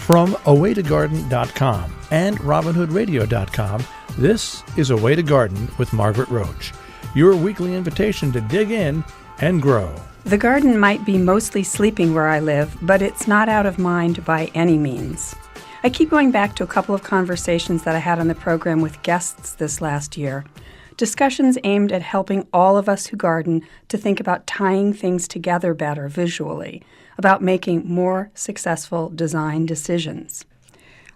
From awaytogarden.com and robinhoodradio.com, this is A Way to Garden with Margaret Roach, your weekly invitation to dig in and grow. The garden might be mostly sleeping where I live, but it's not out of mind by any means. I keep going back to a couple of conversations that I had on the program with guests this last year. Discussions aimed at helping all of us who garden to think about tying things together better visually, about making more successful design decisions.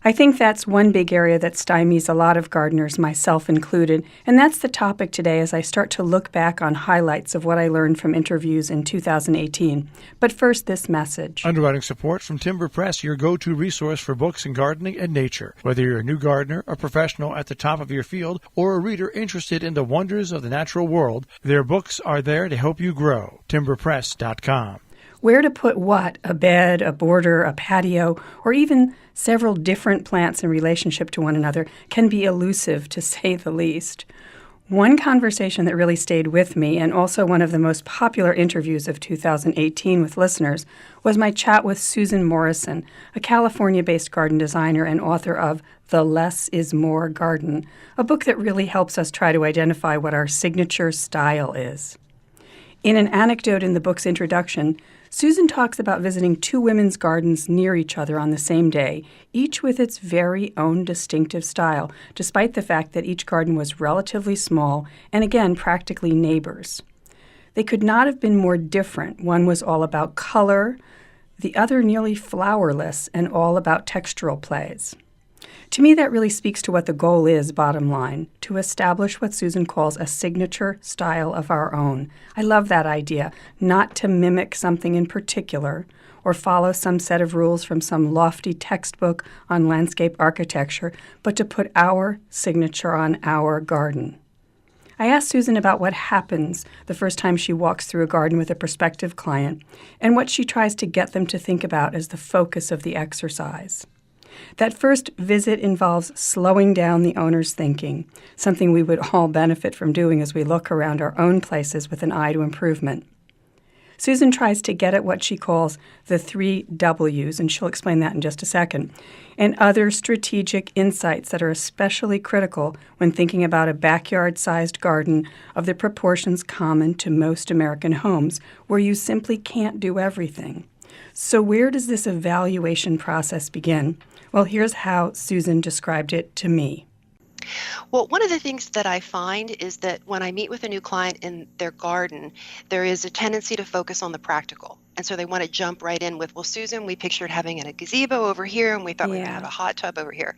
I think that's one big area that stymies a lot of gardeners, myself included, and that's the topic today as I start to look back on highlights of what I learned from interviews in 2018. But first, this message. Underwriting support from Timber Press, your go-to resource for books in gardening and nature. Whether you're a new gardener, a professional at the top of your field, or a reader interested in the wonders of the natural world, their books are there to help you grow. timberpress.com. Where to put what, a bed, a border, a patio, or even several different plants in relationship to one another can be elusive, to say the least. One conversation that really stayed with me, and also one of the most popular interviews of 2018 with listeners, was my chat with Susan Morrison, a California-based garden designer and author of The Less is More Garden, a book that really helps us try to identify what our signature style is. In an anecdote in the book's introduction, Susan talks about visiting two women's gardens near each other on the same day, each with its very own distinctive style, despite the fact that each garden was relatively small and, again, practically neighbors. They could not have been more different. One was all about color, the other nearly flowerless and all about textural plays. To me, that really speaks to what the goal is, bottom line, to establish what Susan calls a signature style of our own. I love that idea, not to mimic something in particular or follow some set of rules from some lofty textbook on landscape architecture, but to put our signature on our garden. I asked Susan about what happens the first time she walks through a garden with a prospective client and what she tries to get them to think about as the focus of the exercise. That first visit involves slowing down the owner's thinking, something we would all benefit from doing as we look around our own places with an eye to improvement. Susan tries to get at what she calls the 3 W's, and she'll explain that in just a second, and other strategic insights that are especially critical when thinking about a backyard-sized garden of the proportions common to most American homes, where you simply can't do everything. So where does this evaluation process begin? Well, here's how Susan described it to me. Well, one of the things that I find is that when I meet with a new client in their garden, there is a tendency to focus on the practical. And so they want to jump right in with, well, Susan, we pictured having a gazebo over here, and we thought we would have a hot tub over here.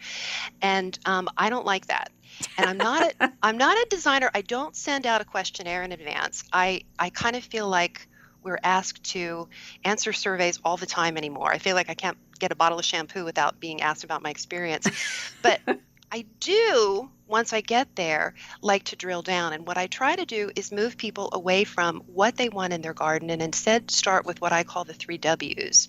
And I don't like that. And I'm not a designer. I don't send out a questionnaire in advance. I kind of feel like we're asked to answer surveys all the time anymore. I feel like I can't get a bottle of shampoo without being asked about my experience. But I do, once I get there, like to drill down. And what I try to do is move people away from what they want in their garden and instead start with what I call the 3 W's.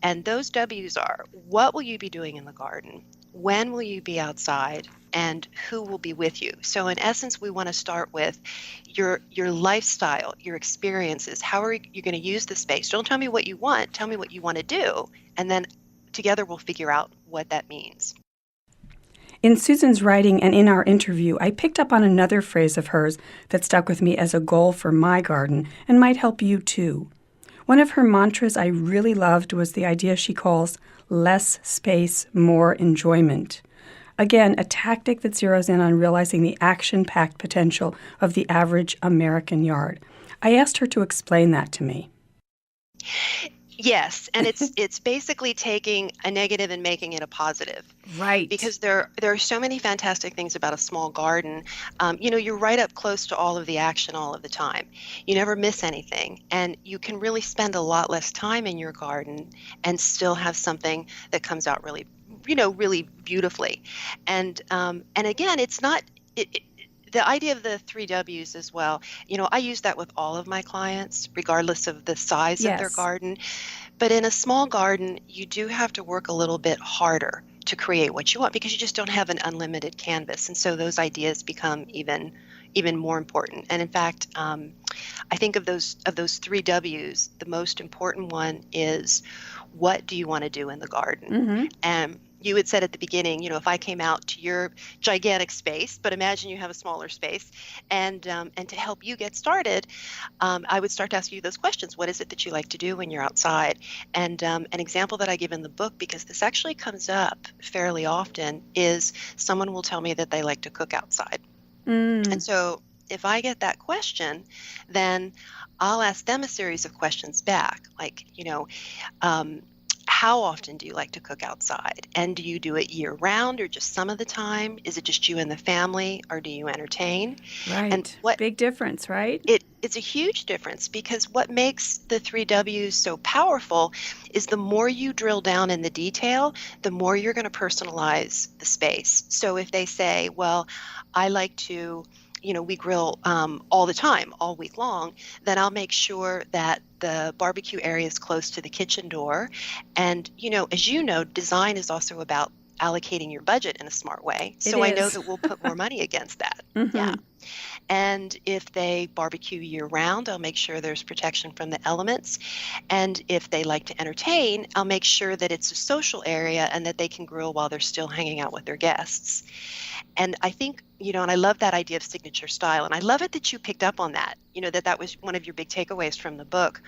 And those W's are, what will you be doing in the garden? When will you be outside? And who will be with you? So in essence, we want to start with your lifestyle, your experiences. How are you going to use the space? Don't tell me what you want. Tell me what you want to do. And then together we'll figure out what that means. In Susan's writing and in our interview, I picked up on another phrase of hers that stuck with me as a goal for my garden and might help you too. One of her mantras I really loved was the idea she calls less space, more enjoyment. Again, a tactic that zeroes in on realizing the action-packed potential of the average American yard. I asked her to explain that to me. Yes, and it's basically taking a negative and making it a positive. Right. Because there are so many fantastic things about a small garden. You're right up close to all of the action all of the time. You never miss anything, and you can really spend a lot less time in your garden and still have something that comes out really beautifully. And again, it's not the idea of the 3 W's as well. I use that with all of my clients, regardless of the size of their garden. But in a small garden, you do have to work a little bit harder to create what you want because you just don't have an unlimited canvas. And so those ideas become even more important. And in fact, I think of those three W's, the most important one is, what do you want to do in the garden? Mm-hmm. And you had said at the beginning, if I came out to your gigantic space, but imagine you have a smaller space, and to help you get started, I would start to ask you those questions. What is it that you like to do when you're outside? And an example that I give in the book, because this actually comes up fairly often, is someone will tell me that they like to cook outside. And so if I get that question, then I'll ask them a series of questions back, like, how often do you like to cook outside? And do you do it year round or just some of the time? Is it just you and the family, or do you entertain? Right. And what big difference, right? It's a huge difference, because what makes the three W's so powerful is the more you drill down in the detail, the more you're going to personalize the space. So if they say, well, I like to, we grill all the time, all week long, then I'll make sure that the barbecue area is close to the kitchen door. And, as you know, design is also about allocating your budget in a smart way. So I know that we'll put more money against that. Mm-hmm. Yeah. And if they barbecue year round, I'll make sure there's protection from the elements. And if they like to entertain, I'll make sure that it's a social area and that they can grill while they're still hanging out with their guests. And I think, and I love that idea of signature style. And I love it that you picked up on that, that was one of your big takeaways from the book.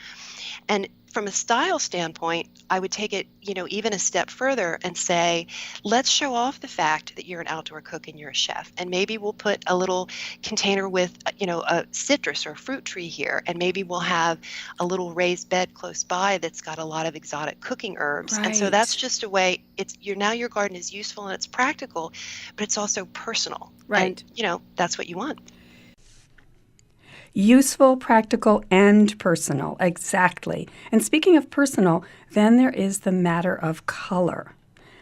And from a style standpoint, I would take it, even a step further and say, let's show off the fact that you're an outdoor cook and you're a chef. And maybe we'll put a little container with, a citrus or a fruit tree here. And maybe we'll have a little raised bed close by that's got a lot of exotic cooking herbs. Right. And so that's just a way, now your garden is useful and it's practical, but it's also personal. Right. And, that's what you want. Useful, practical, and personal. Exactly. And speaking of personal, then there is the matter of color.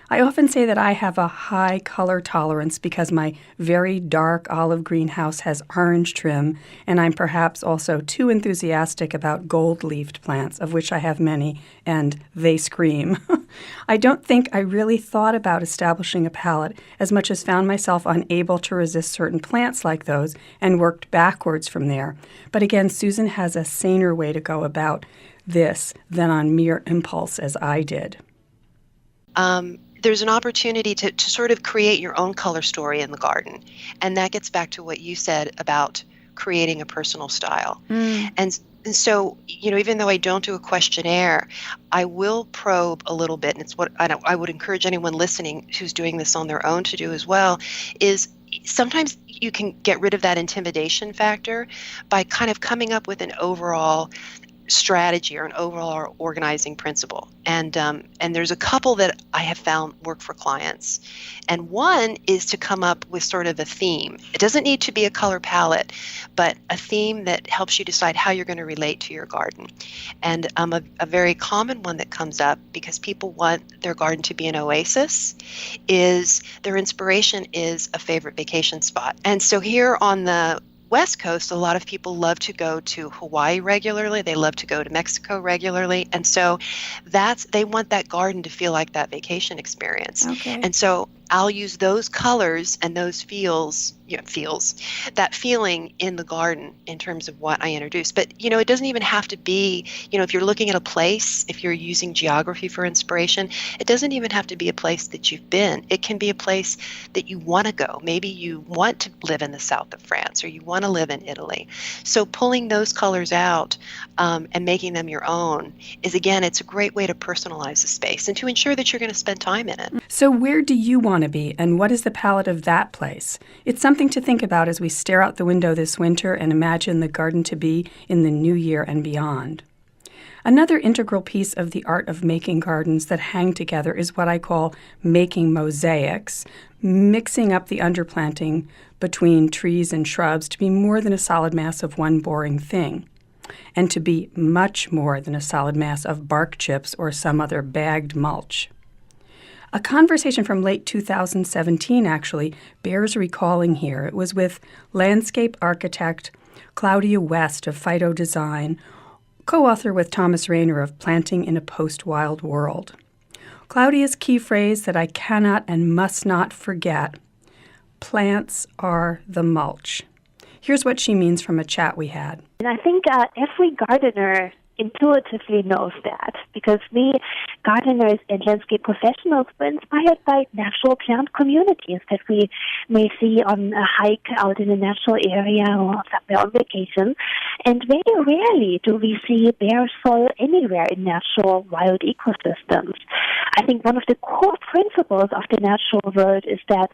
I often say that I have a high color tolerance because my very dark olive green house has orange trim, and I'm perhaps also too enthusiastic about gold-leafed plants, of which I have many, and they scream. I don't think I really thought about establishing a palette as much as found myself unable to resist certain plants like those and worked backwards from there. But again, Susan has a saner way to go about this than on mere impulse as I did. There's an opportunity to sort of create your own color story in the garden. And that gets back to what you said about creating a personal style. And so, even though I don't do a questionnaire, I will probe a little bit, and it's what I would encourage anyone listening who's doing this on their own to do as well, is sometimes you can get rid of that intimidation factor by kind of coming up with an overall strategy or an overall organizing principle. And there's a couple that I have found work for clients. And one is to come up with sort of a theme. It doesn't need to be a color palette, but a theme that helps you decide how you're going to relate to your garden. And a very common one that comes up, because people want their garden to be an oasis, is their inspiration is a favorite vacation spot. And so here on the West Coast, a lot of people love to go to Hawaii regularly. They love to go to Mexico regularly. And so they want that garden to feel like that vacation experience. Okay. And so I'll use those colors and those that feeling in the garden in terms of what I introduce. But, it doesn't even have to be, if you're looking at a place, if you're using geography for inspiration, it doesn't even have to be a place that you've been. It can be a place that you want to go. Maybe you want to live in the south of France, or you want to live in Italy. So pulling those colors out and making them your own is, again, it's a great way to personalize the space and to ensure that you're going to spend time in it. So where do you want to be, and what is the palette of that place? It's something to think about as we stare out the window this winter and imagine the garden to be in the new year and beyond. Another integral piece of the art of making gardens that hang together is what I call making mosaics, mixing up the underplanting between trees and shrubs to be more than a solid mass of one boring thing, and to be much more than a solid mass of bark chips or some other bagged mulch. A conversation from late 2017 actually bears recalling here. It was with landscape architect Claudia West of Phyto Design, co-author with Thomas Rayner of Planting in a Post-Wild World. Claudia's key phrase that I cannot and must not forget: plants are the mulch. Here's what she means from a chat we had. And I think every gardener intuitively knows that, because we gardeners and landscape professionals were inspired by natural plant communities that we may see on a hike out in a natural area or somewhere on vacation. And very rarely do we see bare soil anywhere in natural wild ecosystems. I think one of the core principles of the natural world is that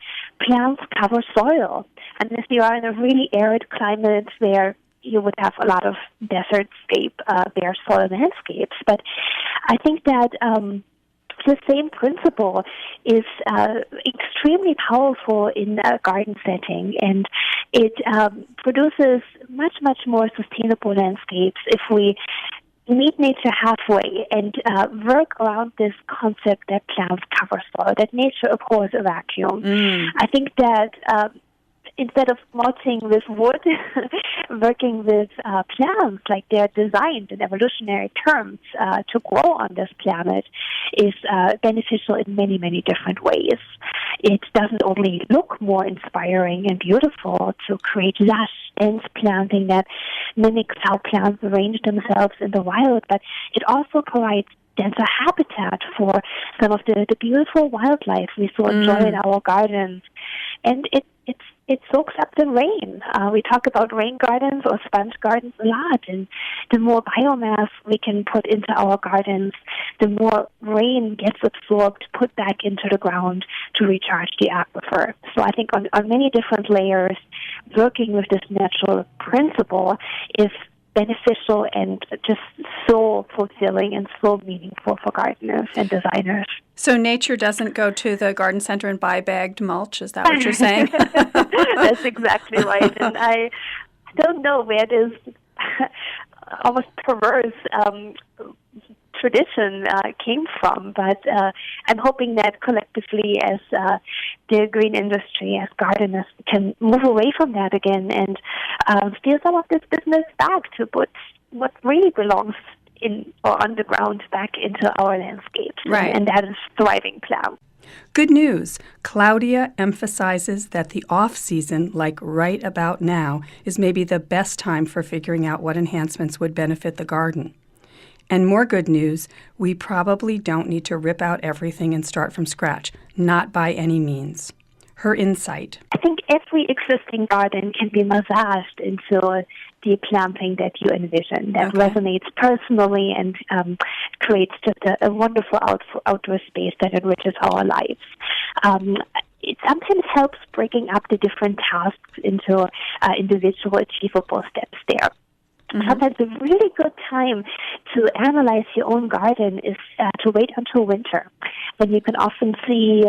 plants cover soil. Unless you are in a really arid climate where you would have a lot of desert-scape, bare soil landscapes. But I think that the same principle is extremely powerful in a garden setting, and it produces much, much more sustainable landscapes if we meet nature halfway and work around this concept that plants cover soil, that nature abhors a vacuum. I think that instead of mulching with wood, working with plants like they're designed in evolutionary terms to grow on this planet is beneficial in many, many different ways. It doesn't only look more inspiring and beautiful to create lush, dense planting that mimics how plants arrange themselves in the wild, but it also provides denser habitat for some of the beautiful wildlife we so enjoy in our gardens. And it soaks up the rain. We talk about rain gardens or sponge gardens a lot, and the more biomass we can put into our gardens, the more rain gets absorbed, put back into the ground to recharge the aquifer. So I think on many different layers, working with this natural principle is beneficial and just so fulfilling and so meaningful for gardeners and designers. So nature doesn't go to the garden center and buy bagged mulch? Is that what you're saying? That's exactly right. And I don't know where this almost perverse tradition came from, but I'm hoping that collectively as the green industry, as gardeners, can move away from that again and steal some of this business back to put what really belongs in or on the ground back into our landscapes. Right. And that is thriving plants. Good news. Claudia emphasizes that the off-season, like right about now, is maybe the best time for figuring out what enhancements would benefit the garden. And more good news, we probably don't need to rip out everything and start from scratch, not by any means. Her insight. I think every existing garden can be massaged into the planting that you envision, that resonates personally and creates just a wonderful outdoor space that enriches our lives. It sometimes helps breaking up the different tasks into individual achievable steps there. Sometimes a really good time to analyze your own garden is to wait until winter, when you can often see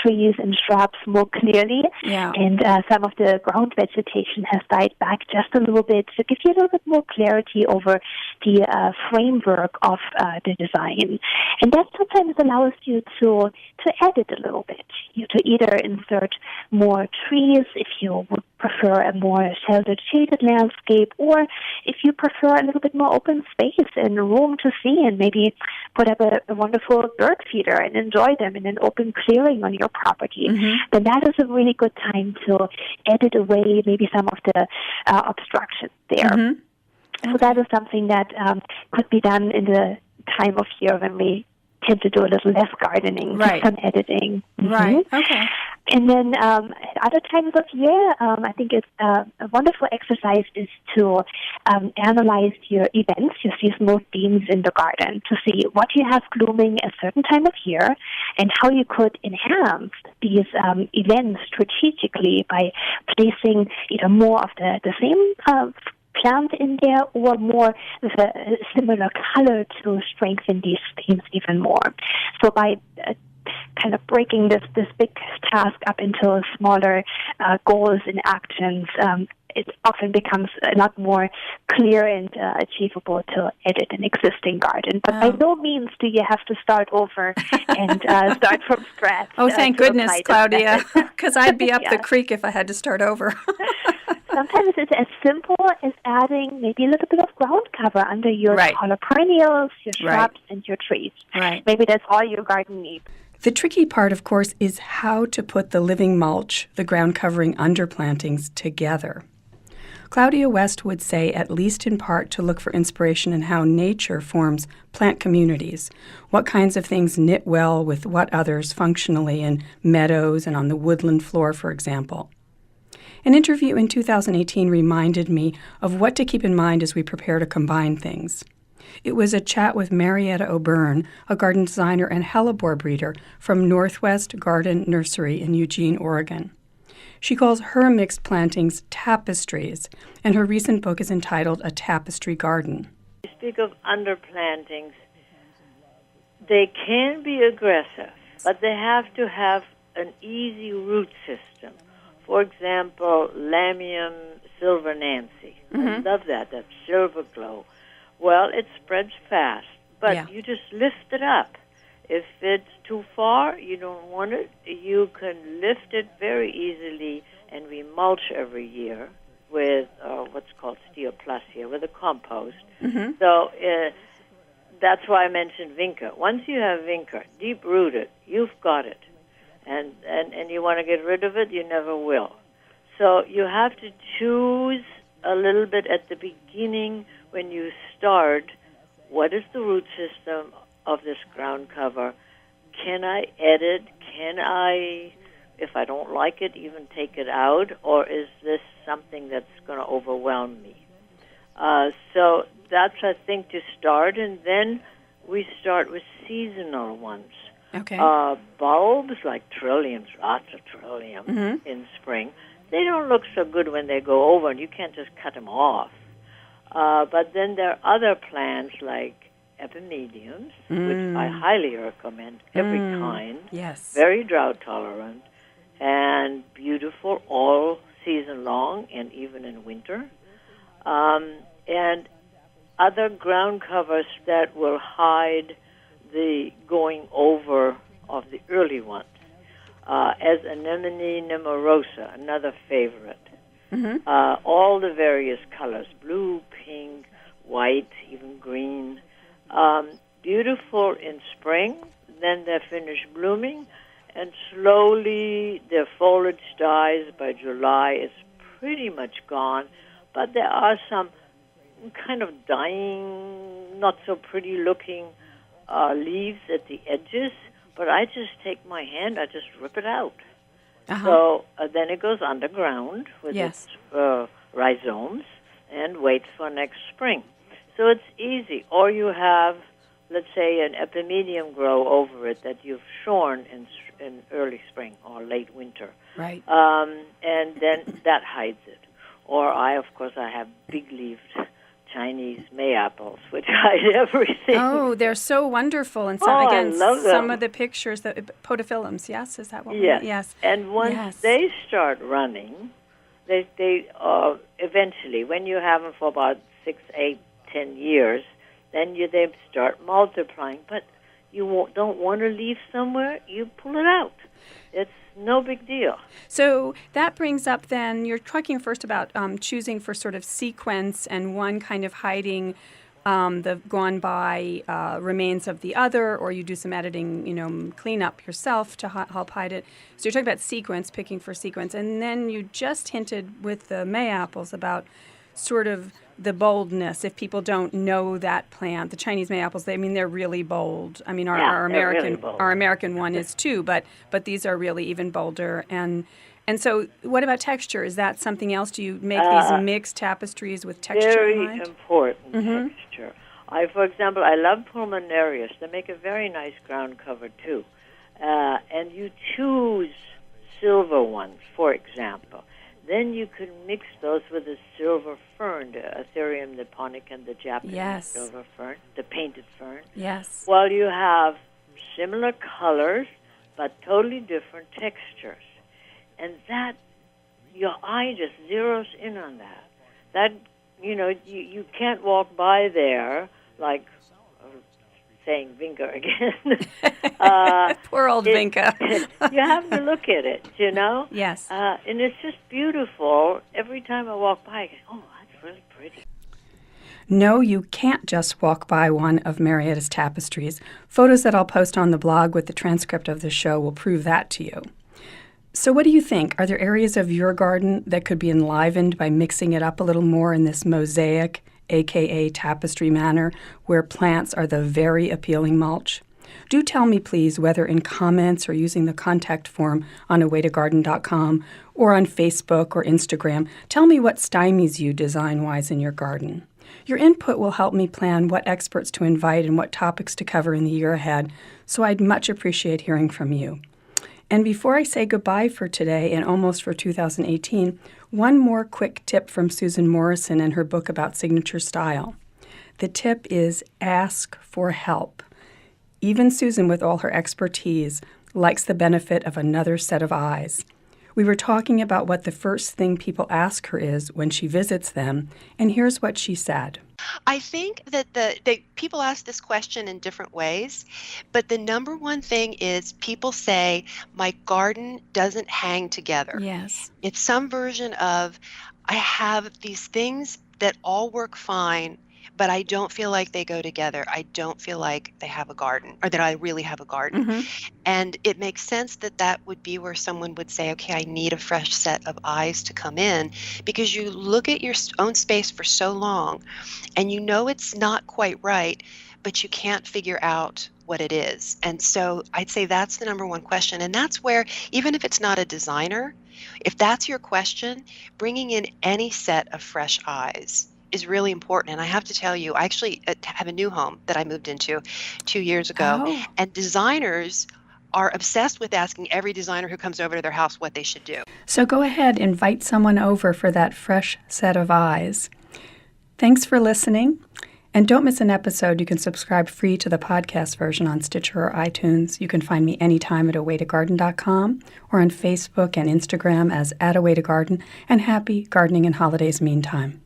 trees and shrubs more clearly, and some of the ground vegetation has died back just a little bit to give you a little bit more clarity over the framework of the design. And that sometimes allows you to edit a little bit. You to either insert more trees if you would prefer a more sheltered, shaded landscape, or if you prefer a little bit more open space and room to see and maybe put up a wonderful bird feeder and enjoy them in an open clearing on your property, then that is a really good time to edit away maybe some of the obstructions there. So that is something that could be done in the time of year when we tend to do a little less gardening, just some editing. Right, okay. And then at other times of year, I think it's a wonderful exercise is to analyze your events, your seasonal themes in the garden, to see what you have blooming a certain time of year and how you could enhance these events strategically by placing either more of the same plant in there or more with a similar color to strengthen these themes even more. So by kind of breaking this big task up into smaller goals and actions, it often becomes a lot more clear and achievable to edit an existing garden. But by no means do you have to start over and start from scratch. Oh, thank goodness, Claudia, because I'd be up the creek if I had to start over. Sometimes it's as simple as adding maybe a little bit of ground cover under your taller perennials, your shrubs, and your trees. Maybe that's all your garden needs. The tricky part, of course, is how to put the living mulch, the ground covering underplantings, together. Claudia West would say, at least in part, to look for inspiration in how nature forms plant communities. What kinds of things knit well with what others functionally in meadows and on the woodland floor, for example. An interview in 2018 reminded me of what to keep in mind as we prepare to combine things. It was a chat with Marietta O'Byrne, a garden designer and hellebore breeder from Northwest Garden Nursery in Eugene, Oregon. She calls her mixed plantings tapestries, and her recent book is entitled A Tapestry Garden. You speak of underplantings. They can be aggressive, but they have to have an easy root system. For example, Lamium Silver Nancy. I love that silver glow. Well, it spreads fast, but you just lift it up. If it's too far, you don't want it, you can lift it very easily and remulch every year with what's called Steel Plus here, with a compost. So that's why I mentioned Vinca. Once you have Vinca, deep-rooted, you've got it. And you want to get rid of it, you never will. So you have to choose a little bit at the beginning when you start, what is the root system of this ground cover? Can I edit? Can I, if I don't like it, even take it out? Or is this something that's going to overwhelm me? So that's, I think, to start. And then we start with seasonal ones. Okay. Bulbs like trilliums, lots of trillium in spring. They don't look so good when they go over, and you can't just cut them off. But then there are other plants like epimediums, which I highly recommend, every kind. Yes. Very drought tolerant and beautiful all season long and even in winter. And other ground covers that will hide the going over of the early ones, as anemone nemorosa, another favorite. All the various colors, blue, pink, white, even green. Beautiful in spring, then they finish blooming, and slowly their foliage dies. By July, it's pretty much gone, but there are some kind of dying, not so pretty looking leaves at the edges, but I just take my hand, I just rip it out. So then it goes underground with its rhizomes and waits for next spring. So it's easy. Or you have, let's say, an epimedium grow over it that you've shorn in early spring or late winter. Right. And then that hides it. Or I have big-leaved Chinese Mayapples, which hide everything. Oh, they're so wonderful. And I love them. Some of the pictures, podophyllums, yes? Is that what yes. Yes. And once they start running, they eventually, when you have them for about 6, 8, 10 years, then they start multiplying. But you don't want to leave somewhere, you pull it out. It's no big deal. So that brings up then, you're talking first about choosing for sort of sequence and one kind of hiding the gone by remains of the other, or you do some editing, clean up yourself to help hide it. So you're talking about sequence, picking for sequence. And then you just hinted with the Mayapples about sort of the boldness. If people don't know that plant, the Chinese Mayapples, they're really bold. I mean, our American one is too, but these are really even bolder. And so, what about texture? Is that something else? Do you make these mixed tapestries with texture in mind? Very important texture. For example, I love pulmonarias. They make a very nice ground cover too. And you choose silver ones, for example. Then you can mix those with the silver fern, the Atherium niponicum, the Japanese silver fern, the painted fern. Yes. Well, you have similar colors, but totally different textures. And that, your eye just zeroes in on that. That, you can't walk by there like, saying Vinca again. Poor old Vinca. You have to look at it, Yes. And it's just beautiful. Every time I walk by, I go, oh, that's really pretty. No, you can't just walk by one of Marietta's tapestries. Photos that I'll post on the blog with the transcript of the show will prove that to you. So what do you think? Are there areas of your garden that could be enlivened by mixing it up a little more in this mosaic, aka tapestry manner, where plants are the very appealing mulch? Do tell me, please, whether in comments or using the contact form on awaytogarden.com or on Facebook or Instagram. Tell me what stymies you design-wise in your garden. Your input will help me plan what experts to invite and what topics to cover in the year ahead, so I'd much appreciate hearing from you. And before I say goodbye for today and almost for 2018, one more quick tip from Susan Morrison and her book about signature style. The tip is ask for help. Even Susan, with all her expertise, likes the benefit of another set of eyes. We were talking about what the first thing people ask her is when she visits them, and here's what she said. I think that people ask this question in different ways, but the number one thing is people say, my garden doesn't hang together. Yes. It's some version of, I have these things that all work fine, but I don't feel like they go together. I don't feel like they have a garden, or that I really have a garden. Mm-hmm. And it makes sense that that would be where someone would say, okay, I need a fresh set of eyes to come in, because you look at your own space for so long and you know it's not quite right, but you can't figure out what it is. And so I'd say that's the number one question. And that's where, even if it's not a designer, if that's your question, bringing in any set of fresh eyes is really important. And I have to tell you, I actually have a new home that I moved into 2 years ago. Oh. And designers are obsessed with asking every designer who comes over to their house what they should do. So go ahead, invite someone over for that fresh set of eyes. Thanks for listening. And don't miss an episode. You can subscribe free to the podcast version on Stitcher or iTunes. You can find me anytime at awaytogarden.com or on Facebook and Instagram as @awaytogarden. And happy gardening and holidays meantime.